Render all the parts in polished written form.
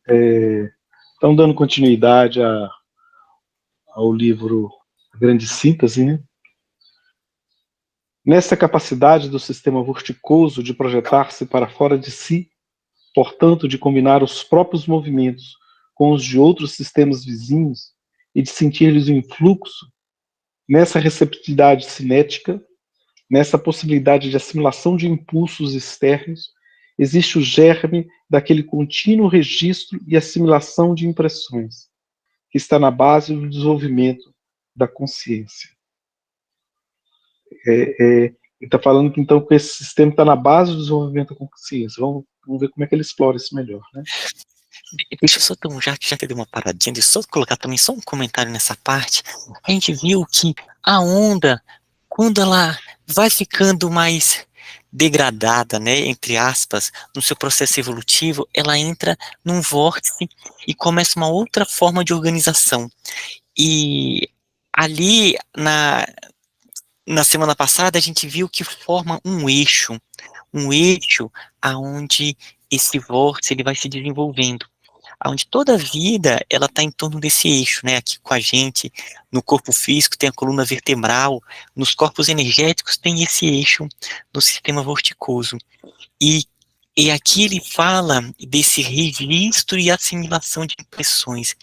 Estão dando continuidade ao livro A Grande Síntese, né? Nessa capacidade do sistema vorticoso de projetar-se para fora de si, portanto, de combinar os próprios movimentos com os de outros sistemas vizinhos e de sentir-lhes o influxo, nessa receptividade cinética, nessa possibilidade de assimilação de impulsos externos, existe o germe daquele contínuo registro e assimilação de impressões, que está na base do desenvolvimento da consciência. Ele está falando que, então, que esse sistema está na base do desenvolvimento da consciência. Vamos ver como é que ele explora isso melhor, né? Deixa eu só, já que deu uma paradinha, deixa eu só colocar também só um comentário nessa parte. A gente viu que a onda, quando ela vai ficando mais degradada, né, entre aspas, no seu processo evolutivo, ela entra num vórtice e começa uma outra forma de organização. E ali, na semana passada, a gente viu que forma um eixo aonde esse vórtice ele vai se desenvolvendo, onde toda a vida ela está em torno desse eixo, né? Aqui com a gente, no corpo físico tem a coluna vertebral, nos corpos energéticos tem esse eixo no sistema vorticoso. E aqui ele fala desse registro e assimilação de impressões.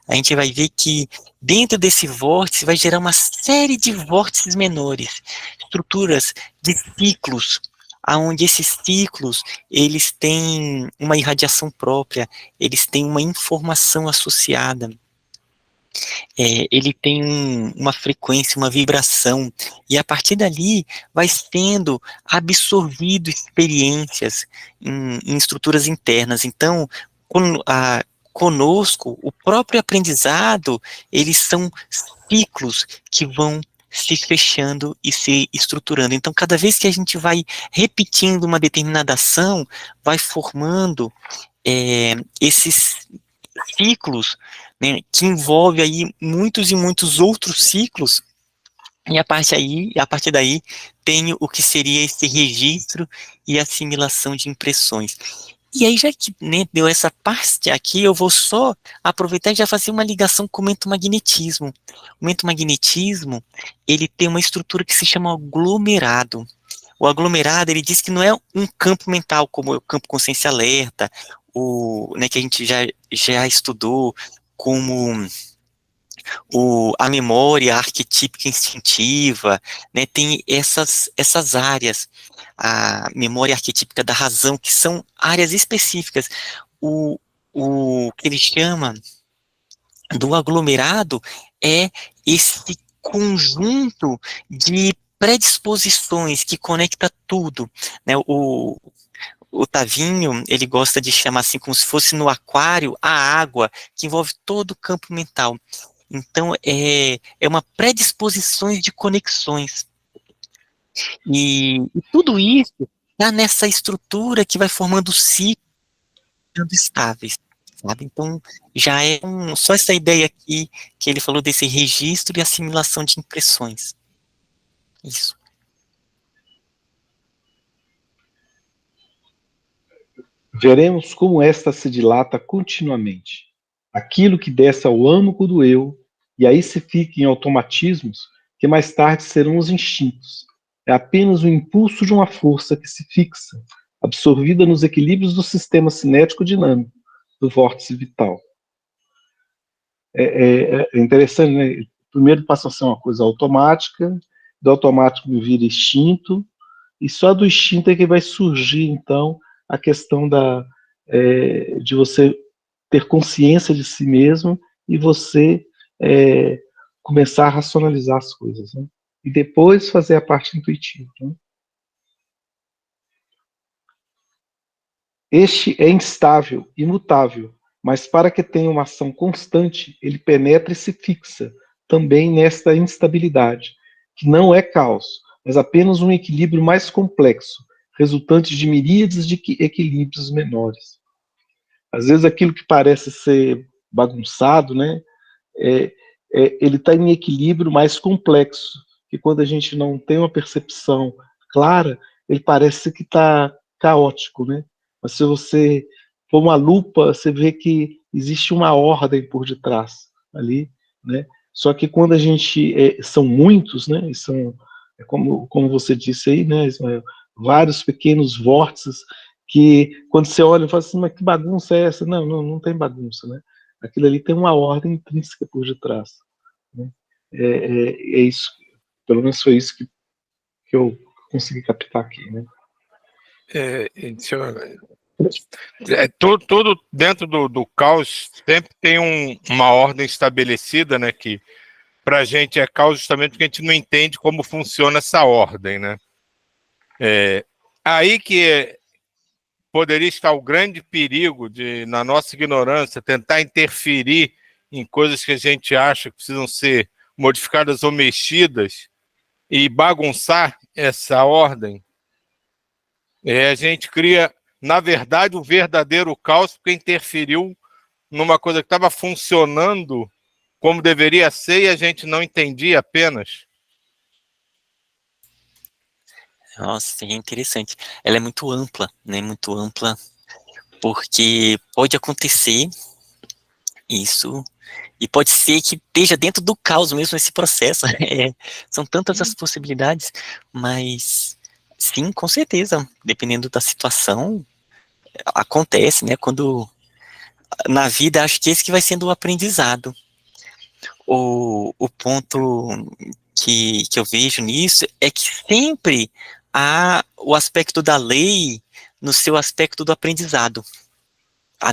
A gente vai ver que dentro desse vórtice vai gerar uma série de vórtices menores, estruturas de ciclos, aonde esses ciclos, eles têm uma irradiação própria, eles têm uma informação associada, ele tem uma frequência, uma vibração, e a partir dali vai sendo absorvido experiências em estruturas internas. Então, conosco, o próprio aprendizado, eles são ciclos que vão se fechando e se estruturando. Então, cada vez que a gente vai repetindo uma determinada ação, vai formando esses ciclos, né, que envolve aí muitos e muitos outros ciclos, e a partir daí tem o que seria esse registro e assimilação de impressões. E aí, já que, né, deu essa parte aqui, eu vou só aproveitar e já fazer uma ligação com o mentomagnetismo. O mentomagnetismo, ele tem uma estrutura que se chama aglomerado. O aglomerado, ele diz que não é um campo mental, como o campo consciência alerta, né, que a gente já estudou, como a memória arquetípica instintiva, né, tem essas áreas, a memória arquetípica da razão, que são áreas específicas. O que ele chama do aglomerado é esse conjunto de predisposições que conecta tudo, né, o Tavinho, ele gosta de chamar assim, como se fosse no aquário, a água, que envolve todo o campo mental. Então, é uma predisposição de conexões. E tudo isso está nessa estrutura que vai formando ciclos estáveis, sabe? Então, já é só essa ideia aqui, que ele falou desse registro e assimilação de impressões. Isso. Veremos como esta se dilata continuamente. Aquilo que desce ao âmago do eu, e aí se fica em automatismos, que mais tarde serão os instintos. É apenas o impulso de uma força que se fixa, absorvida nos equilíbrios do sistema cinético dinâmico, do vórtice vital. É interessante, né? Primeiro passa a ser uma coisa automática, do automático vira instinto, e só do instinto é que vai surgir, então, a questão de você ter consciência de si mesmo e você começar a racionalizar as coisas, né? E depois fazer a parte intuitiva, né? Este é instável, imutável, mas para que tenha uma ação constante, ele penetra e se fixa também nesta instabilidade, que não é caos, mas apenas um equilíbrio mais complexo, resultante de miríades de equilíbrios menores. Às vezes aquilo que parece ser bagunçado, né, ele está em equilíbrio mais complexo, que quando a gente não tem uma percepção clara, ele parece que está caótico, né? Mas se você for uma lupa, você vê que existe uma ordem por detrás ali, né? Só que quando a gente são muitos, né? E são, como você disse aí, né, Ismael, vários pequenos vórtices que quando você olha e fala assim, mas que bagunça é essa? Não, não, não tem bagunça, né? Aquilo ali tem uma ordem intrínseca por detrás, né? É isso, pelo menos foi isso que eu consegui captar aqui, né? Tudo dentro do caos sempre tem uma ordem estabelecida, né? Que para a gente é caos justamente porque a gente não entende como funciona essa ordem, né? Aí que poderia estar o grande perigo de, na nossa ignorância, tentar interferir em coisas que a gente acha que precisam ser modificadas ou mexidas e bagunçar essa ordem. A gente cria, na verdade, um verdadeiro caos porque interferiu numa coisa que estava funcionando como deveria ser e a gente não entendia apenas. Nossa, é interessante. Ela é muito ampla, né? Muito ampla, porque pode acontecer isso, e pode ser que esteja dentro do caos mesmo esse processo. São tantas as possibilidades, mas sim, com certeza, dependendo da situação, acontece, né? Quando na vida, acho que esse que vai sendo o aprendizado. O ponto que eu vejo nisso é que sempre há o aspecto da lei no seu aspecto do aprendizado.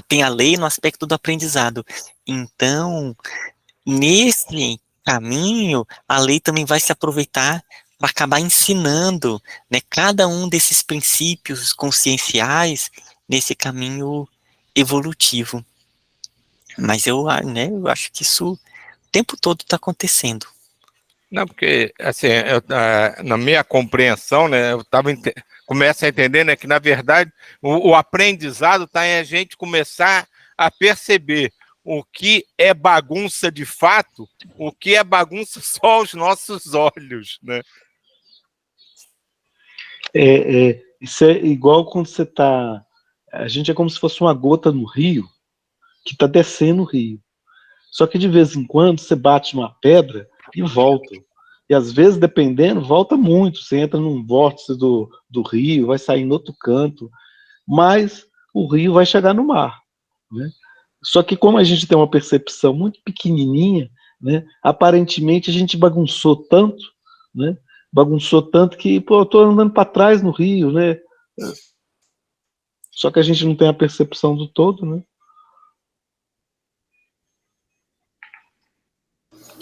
Tem a lei no aspecto do aprendizado. Então, nesse caminho, a lei também vai se aproveitar para acabar ensinando, né, cada um desses princípios conscienciais nesse caminho evolutivo. Mas eu acho que isso o tempo todo está acontecendo. Não, porque, assim, na minha compreensão, né, começo a entender, né, que, na verdade, o aprendizado está em a gente começar a perceber o que é bagunça de fato, o que é bagunça só aos nossos olhos, né? Isso é igual quando você está... A gente é como se fosse uma gota no rio que está descendo o rio. Só que de vez em quando você bate numa pedra e volta. E às vezes, dependendo, volta muito. Você entra num vórtice do rio, vai sair em outro canto, mas o rio vai chegar no mar, né? Só que como a gente tem uma percepção muito pequenininha, né, aparentemente a gente bagunçou tanto, né? Bagunçou tanto que, pô, eu tô andando para trás no rio, né? Só que a gente não tem a percepção do todo, né?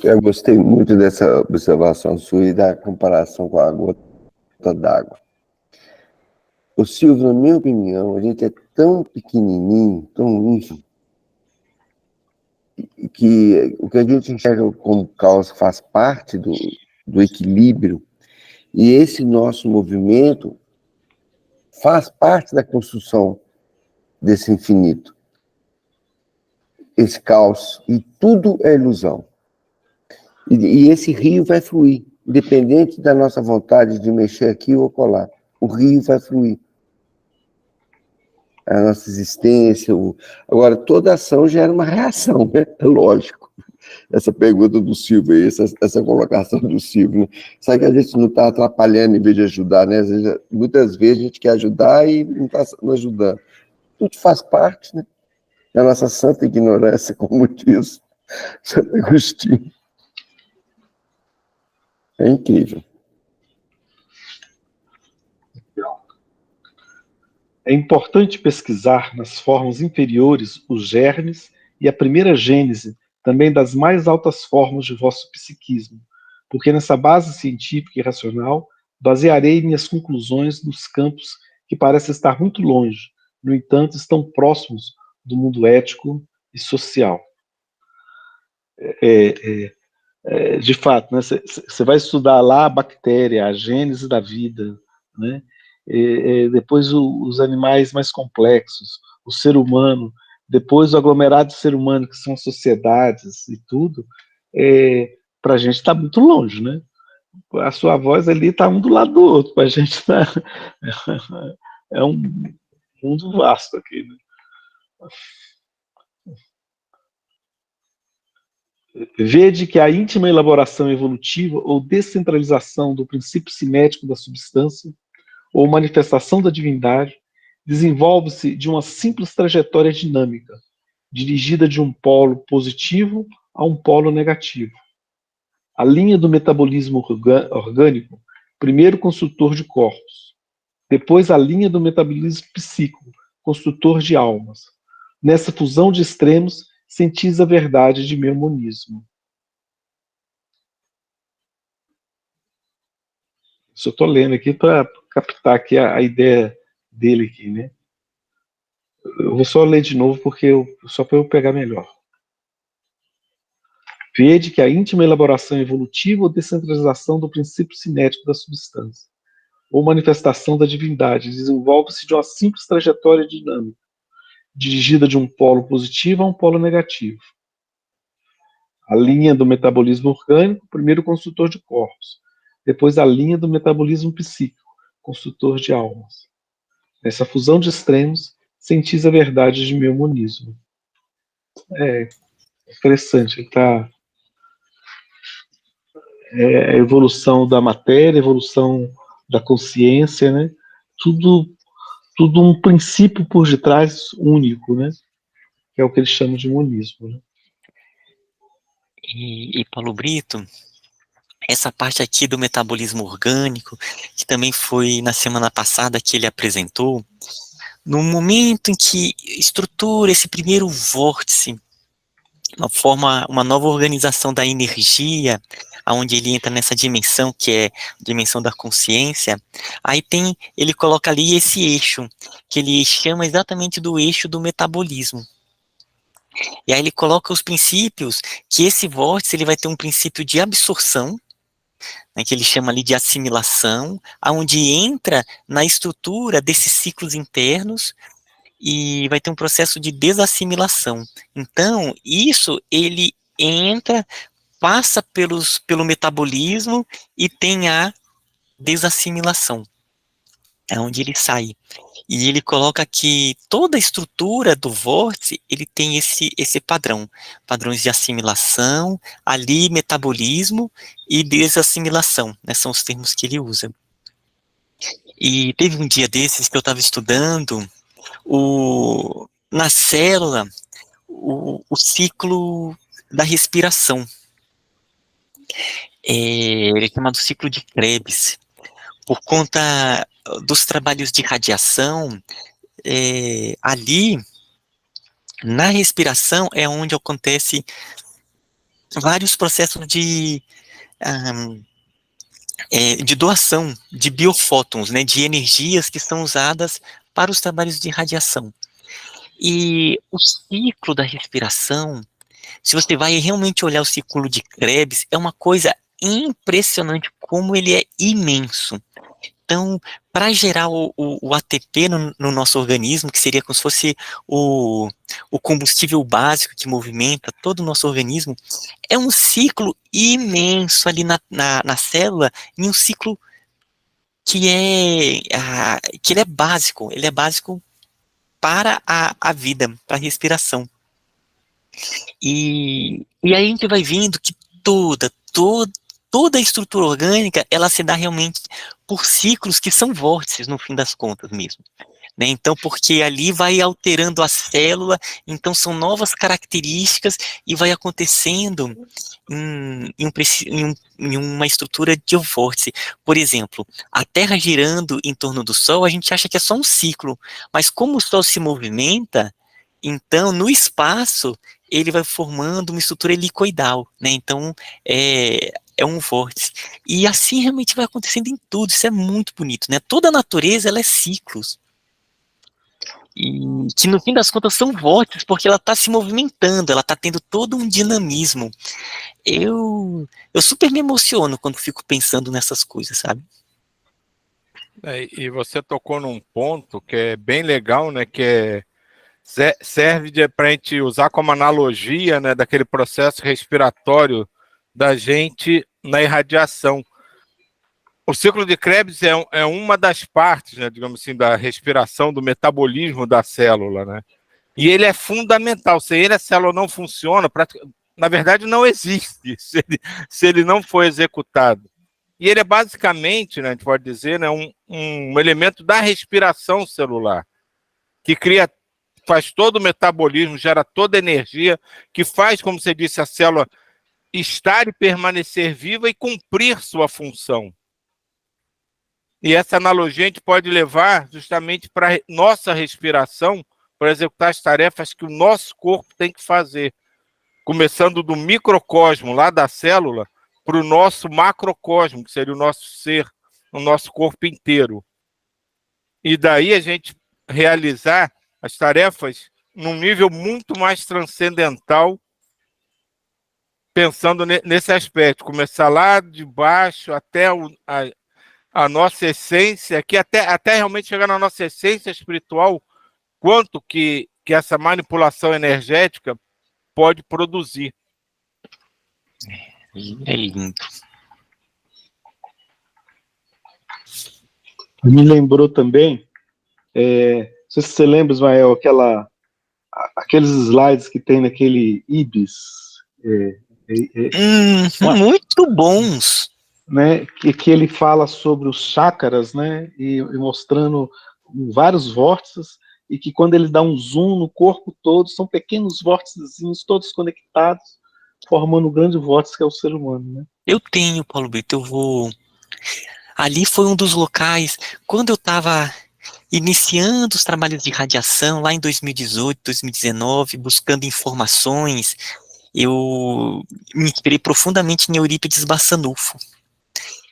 Eu gostei muito dessa observação sua e da comparação com a gota d'água. O Silvio, na minha opinião, a gente é tão pequenininho, tão ínfimo, que o que a gente enxerga como caos faz parte do equilíbrio, e esse nosso movimento faz parte da construção desse infinito. Esse caos, e tudo é ilusão. E esse rio vai fluir, independente da nossa vontade de mexer aqui ou colar. O rio vai fluir. A nossa existência. Agora, toda ação gera uma reação, né? É lógico. Essa pergunta do Silvio aí, essa colocação do Silvio, né? Sabe que a gente não está atrapalhando em vez de ajudar, né? Muitas vezes a gente quer ajudar e não está ajudando. Tudo faz parte, né? Da nossa santa ignorância, como diz Santo Agostinho. É incrível. É importante pesquisar nas formas inferiores os germes e a primeira gênese também das mais altas formas de vosso psiquismo, porque nessa base científica e racional basearei minhas conclusões nos campos que parecem estar muito longe, no entanto estão próximos do mundo ético e social. De fato, né, você vai estudar lá a bactéria, a gênese da vida, né? Depois os animais mais complexos, o ser humano, depois o aglomerado de ser humano, que são sociedades e tudo, para a gente está muito longe, né? A sua voz ali está um do lado do outro, para a gente tá... é um mundo vasto aqui, né? Vede que a íntima elaboração evolutiva ou descentralização do princípio cinético da substância ou manifestação da divindade desenvolve-se de uma simples trajetória dinâmica, dirigida de um polo positivo a um polo negativo. A linha do metabolismo orgânico, primeiro construtor de corpos, depois a linha do metabolismo psíquico, construtor de almas. Nessa fusão de extremos, sentis a verdade de meu monismo. Isso eu estou lendo aqui para captar aqui a ideia dele aqui, né? Eu vou só ler de novo só para eu pegar melhor. Vede que a íntima elaboração evolutiva ou descentralização do princípio cinético da substância, ou manifestação da divindade, desenvolve-se de uma simples trajetória dinâmica, dirigida de um polo positivo a um polo negativo. A linha do metabolismo orgânico, primeiro construtor de corpos, depois a linha do metabolismo psíquico, construtor de almas. Nessa fusão de extremos, sentis a verdade de meu monismo. É interessante, ele está... a evolução da matéria, a evolução da consciência, né? Tudo um princípio por detrás único, né? Que é o que ele chama de monismo, né? E Paulo Brito, essa parte aqui do metabolismo orgânico, que também foi na semana passada que ele apresentou, no momento em que estrutura esse primeiro vórtice, forma uma nova organização da energia, onde ele entra nessa dimensão que é a dimensão da consciência, aí ele coloca ali esse eixo, que ele chama exatamente do eixo do metabolismo. E aí ele coloca os princípios, que esse vórtice ele vai ter um princípio de absorção, né, que ele chama ali de assimilação, aonde entra na estrutura desses ciclos internos, e vai ter um processo de desassimilação. Então, isso ele entra, passa pelo metabolismo e tem a desassimilação. É onde ele sai. E ele coloca que toda a estrutura do vórtice, ele tem esse padrão. Padrões de assimilação, ali metabolismo e desassimilação, né, são os termos que ele usa. E teve um dia desses que eu estava estudando na célula, o ciclo da respiração. Ele é chamado ciclo de Krebs. Por conta dos trabalhos de radiação, ali, na respiração, é onde acontece vários processos de doação de biofótons, né, de energias que são usadas para os trabalhos de radiação. E o ciclo da respiração, se você vai realmente olhar o ciclo de Krebs, é uma coisa impressionante como ele é imenso. Então, para gerar o ATP no nosso organismo, que seria como se fosse o combustível básico que movimenta todo o nosso organismo, é um ciclo imenso ali na célula, em um ciclo que ele é básico para a vida, para a respiração. E aí a gente vai vendo que toda a estrutura orgânica, ela se dá realmente por ciclos que são vórtices, no fim das contas mesmo. Né? Então, porque ali vai alterando a célula, então são novas características e vai acontecendo em uma estrutura de vórtice. Por exemplo, a Terra girando em torno do Sol, a gente acha que é só um ciclo, mas como o Sol se movimenta, então, no espaço, ele vai formando uma estrutura helicoidal, né? Então, é um vórtice. E assim realmente vai acontecendo em tudo, isso é muito bonito, né? Toda a natureza, ela é ciclos. E que no fim das contas são vórtices, porque ela está se movimentando, ela está tendo todo um dinamismo. Eu super me emociono quando fico pensando nessas coisas, sabe? E você tocou num ponto que é bem legal, né? Que serve para a gente usar como analogia, né, daquele processo respiratório da gente na irradiação. O ciclo de Krebs é uma das partes, né, digamos assim, da respiração, do metabolismo da célula, né? E ele é fundamental. Sem ele, a célula não funciona, na verdade, não existe, se ele não for executado. E ele é basicamente, né, a gente pode dizer, né, um elemento da respiração celular, que faz todo o metabolismo, gera toda a energia, que faz, como você disse, a célula estar e permanecer viva e cumprir sua função. E essa analogia a gente pode levar justamente para a nossa respiração, para executar as tarefas que o nosso corpo tem que fazer. Começando do microcosmo, lá da célula, para o nosso macrocosmo, que seria o nosso ser, o nosso corpo inteiro. E daí a gente realizar as tarefas num nível muito mais transcendental, pensando nesse aspecto, começar lá de baixo até a nossa essência, que até realmente chegar na nossa essência espiritual, quanto que essa manipulação energética pode produzir. É lindo. Me lembrou também, não sei se você lembra, Ismael, aqueles slides que tem naquele IBIS. Muito bons. Né, que ele fala sobre os chakras, né, e mostrando vários vórtices, e que quando ele dá um zoom no corpo todo, são pequenos vórtices, todos conectados, formando um grande vórtice que é o ser humano. Né? Eu tenho, Paulo Brito, eu vou... Ali foi um dos locais, quando eu estava iniciando os trabalhos de radiação, lá em 2018, 2019, buscando informações, eu me inspirei profundamente em Eurípides Bassanufo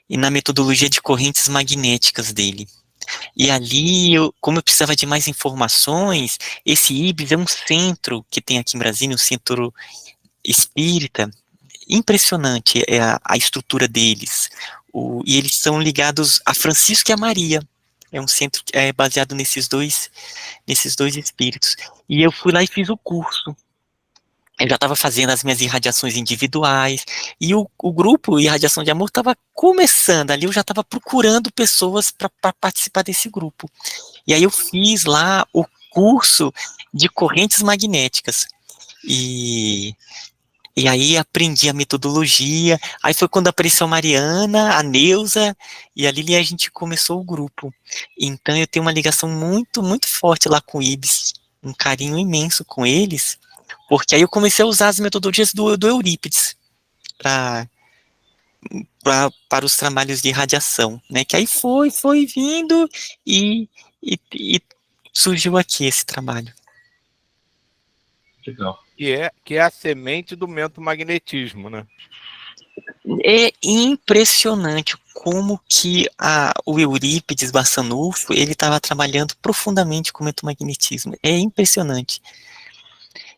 e na metodologia de correntes magnéticas dele. E ali, como eu precisava de mais informações, esse IBIS é um centro que tem aqui em Brasília, um centro espírita, impressionante é a estrutura deles. E eles são ligados a Francisco e a Maria. É um centro baseado nesses dois espíritos. E eu fui lá e fiz o curso. Eu já estava fazendo as minhas irradiações individuais, e o grupo Irradiação de Amor estava começando, ali eu já estava procurando pessoas para participar desse grupo. E aí eu fiz lá o curso de correntes magnéticas, e aí aprendi a metodologia, aí foi quando apareceu a Mariana, a Neuza, e a Lili, a gente começou o grupo. Então eu tenho uma ligação muito, muito forte lá com o IBIS, um carinho imenso com eles, porque aí eu comecei a usar as metodologias do Eurípides para os trabalhos de radiação, né? Que aí foi vindo e surgiu aqui esse trabalho. Legal. Que é a semente do mentomagnetismo, né? É impressionante como que o Eurípides Bassanufo, ele estava trabalhando profundamente com o mentomagnetismo. É impressionante.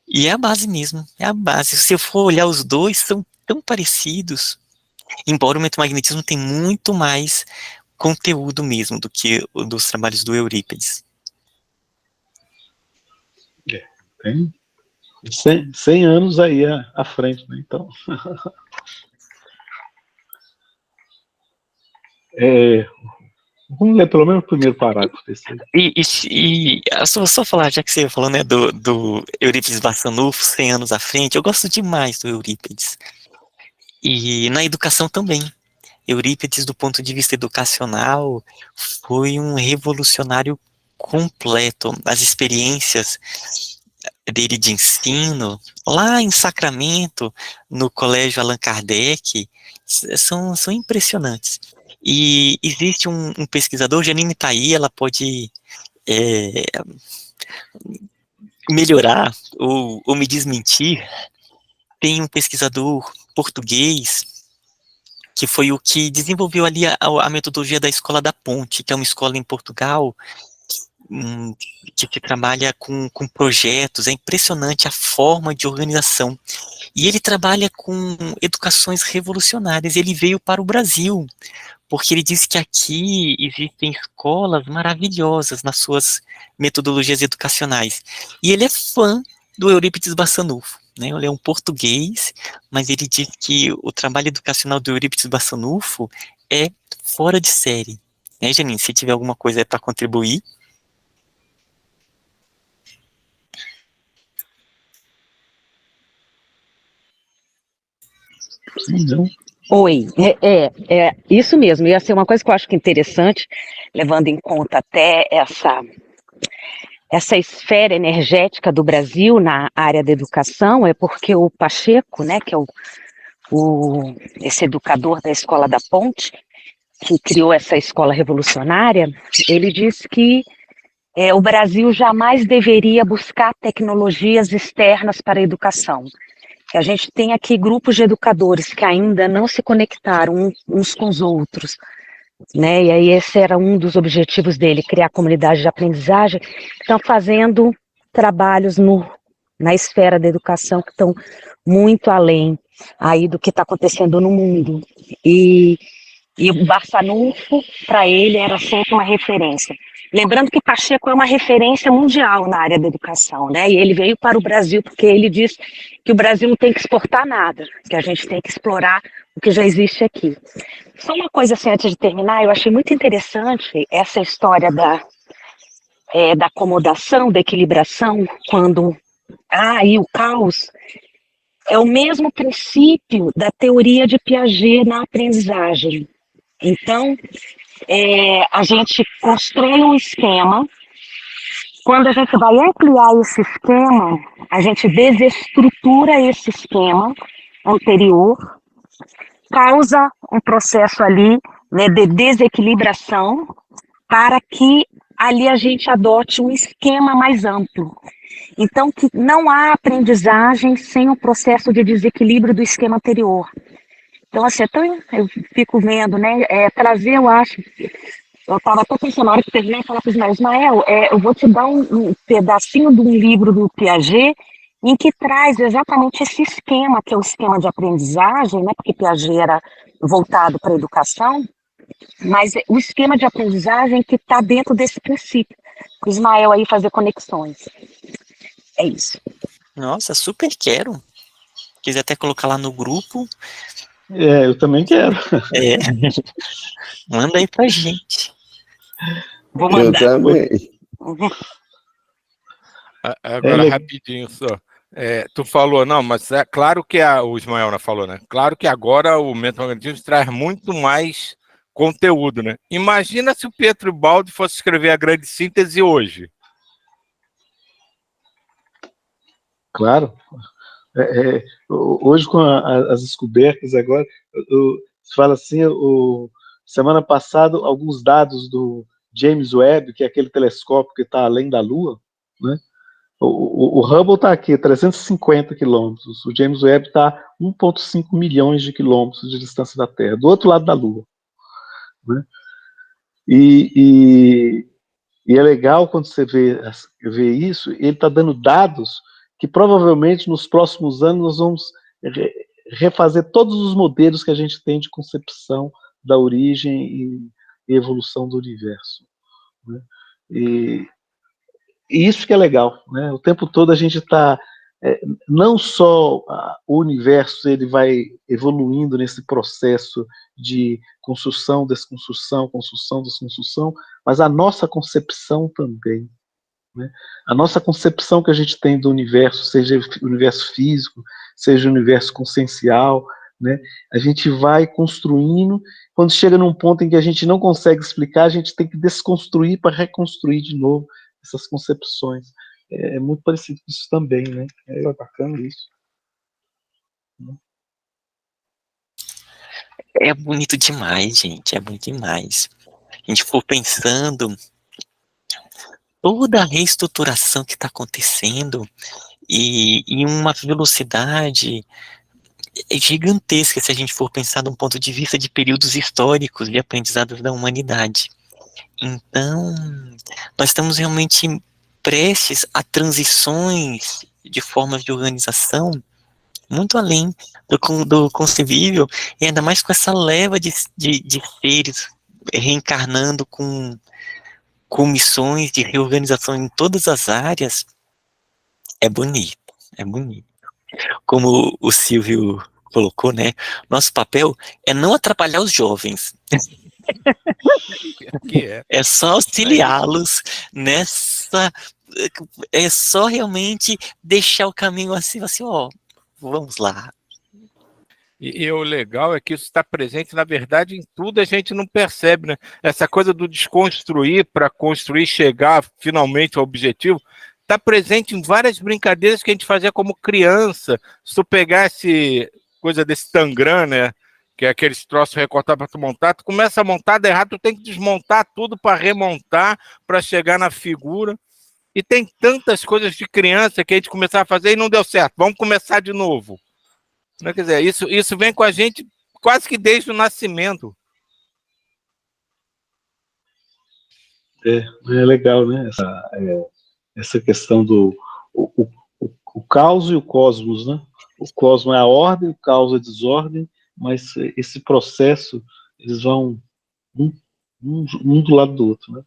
E é a base mesmo, é a base. Se eu for olhar os dois, são tão parecidos, embora o mentomagnetismo tenha muito mais conteúdo mesmo do que o dos trabalhos do Eurípides. Tem 100 anos aí à frente, né? Então... vamos ler pelo menos o primeiro parágrafo desse aí. E só falar, já que você falou, né, do Eurípides Bassanufo, 100 anos à frente, eu gosto demais do Eurípides. E na educação também. Eurípides, do ponto de vista educacional, foi um revolucionário completo. As experiências dele de ensino, lá em Sacramento, no Colégio Allan Kardec, são impressionantes. E existe um pesquisador, Janine está aí, ela pode melhorar ou me desmentir. Tem um pesquisador português que foi o que desenvolveu ali a metodologia da Escola da Ponte, que é uma escola em Portugal que trabalha com projetos. É impressionante a forma de organização. E ele trabalha com educações revolucionárias. Ele veio para o Brasil, porque ele disse que aqui existem escolas maravilhosas nas suas metodologias educacionais. E ele é fã do Eurípides Bassanufo, né? Ele é um português, mas ele diz que o trabalho educacional do Eurípides Bassanufo é fora de série. Né, Janine? Se tiver alguma coisa para contribuir. Então, Oi, isso mesmo, ia ser uma coisa que eu acho que é interessante, levando em conta até essa esfera energética do Brasil na área da educação, é porque o Pacheco, né, que é esse educador da Escola da Ponte, que criou essa escola revolucionária, ele disse que o Brasil jamais deveria buscar tecnologias externas para a educação. Que a gente tem aqui grupos de educadores que ainda não se conectaram uns com os outros, né? E aí esse era um dos objetivos dele, criar comunidade de aprendizagem, que estão fazendo trabalhos na esfera da educação que estão muito além aí do que está acontecendo no mundo. E o Barçanufo, para ele, era sempre uma referência. Lembrando que Pacheco é uma referência mundial na área da educação, né? E ele veio para o Brasil porque ele diz que o Brasil não tem que exportar nada, que a gente tem que explorar o que já existe aqui. Só uma coisa assim, antes de terminar, eu achei muito interessante essa história da acomodação, da equilibração, quando há aí o caos. É o mesmo princípio da teoria de Piaget na aprendizagem. Então, a gente constrói um esquema. Quando a gente vai ampliar esse esquema, a gente desestrutura esse esquema anterior, causa um processo ali, né, de desequilibração, para que ali a gente adote um esquema mais amplo. Então, que não há aprendizagem sem o processo de desequilíbrio do esquema anterior. Então, assim, eu fico vendo, né, trazer, eu acho, eu estava até pensando, na hora que terminei, falar para o Ismael, eu vou te dar um pedacinho de um livro do Piaget, em que traz exatamente esse esquema, que é o esquema de aprendizagem, né, porque Piaget era voltado para a educação, mas o esquema de aprendizagem que está dentro desse princípio. O Ismael aí fazer conexões. É isso. Nossa, super quero. Quiser até colocar lá no grupo. eu também quero. Manda aí pra gente. Vou mandar. Eu também. Agora, rapidinho só. Tu falou, não, mas é claro que o Ismael não falou, né? Claro que agora o Método Magnetismo traz muito mais conteúdo, né? Imagina se o Pietro Baldi fosse escrever a grande síntese hoje. Claro. Hoje, com as descobertas agora, se fala assim, semana passada, alguns dados do James Webb, que é aquele telescópio que está além da Lua, né? O Hubble está aqui, 350 quilômetros, o James Webb está a 1,5 milhões de quilômetros de distância da Terra, do outro lado da Lua, né? E é legal quando você vê isso, ele está dando dados que provavelmente nos próximos anos nós vamos refazer todos os modelos que a gente tem de concepção da origem e evolução do universo, né? E isso que é legal, né? O tempo todo a gente está, não só o universo ele vai evoluindo nesse processo de construção, desconstrução, construção, desconstrução, mas a nossa concepção também, né? A nossa concepção que a gente tem do universo, seja o universo físico, seja o universo consciencial, né? A gente vai construindo, quando chega num ponto em que a gente não consegue explicar, a gente tem que desconstruir para reconstruir de novo essas concepções. É muito parecido com isso também, né? É bacana isso. É bonito demais, gente, é bonito demais. A gente for pensando toda a reestruturação que está acontecendo e em uma velocidade gigantesca, se a gente for pensar de um ponto de vista de períodos históricos de aprendizados da humanidade. Então, nós estamos realmente prestes a transições de formas de organização muito além do concebível, e ainda mais com essa leva de seres reencarnando com missões de reorganização em todas as áreas. É bonito, é bonito. Como o Silvio colocou, né? Nosso papel é não atrapalhar os jovens. É só auxiliá-los nessa. É só realmente deixar o caminho assim, ó, vamos lá. E o legal é que isso está presente, na verdade, em tudo, a gente não percebe, né? Essa coisa do desconstruir para construir, chegar finalmente ao objetivo, está presente em várias brincadeiras que a gente fazia como criança. Se tu pegasse coisa desse Tangram, né? Que é aqueles troços recortados para tu montar, tu começa a montar, dá errado, tu tem que desmontar tudo para remontar, para chegar na figura. E tem tantas coisas de criança que a gente começava a fazer e não deu certo. Vamos começar de novo. Quer dizer, isso vem com a gente quase que desde o nascimento. É legal, né? Essa questão do o caos e o cosmos, né? O cosmos é a ordem, o caos é a desordem, mas esse processo, eles vão um do lado do outro, né?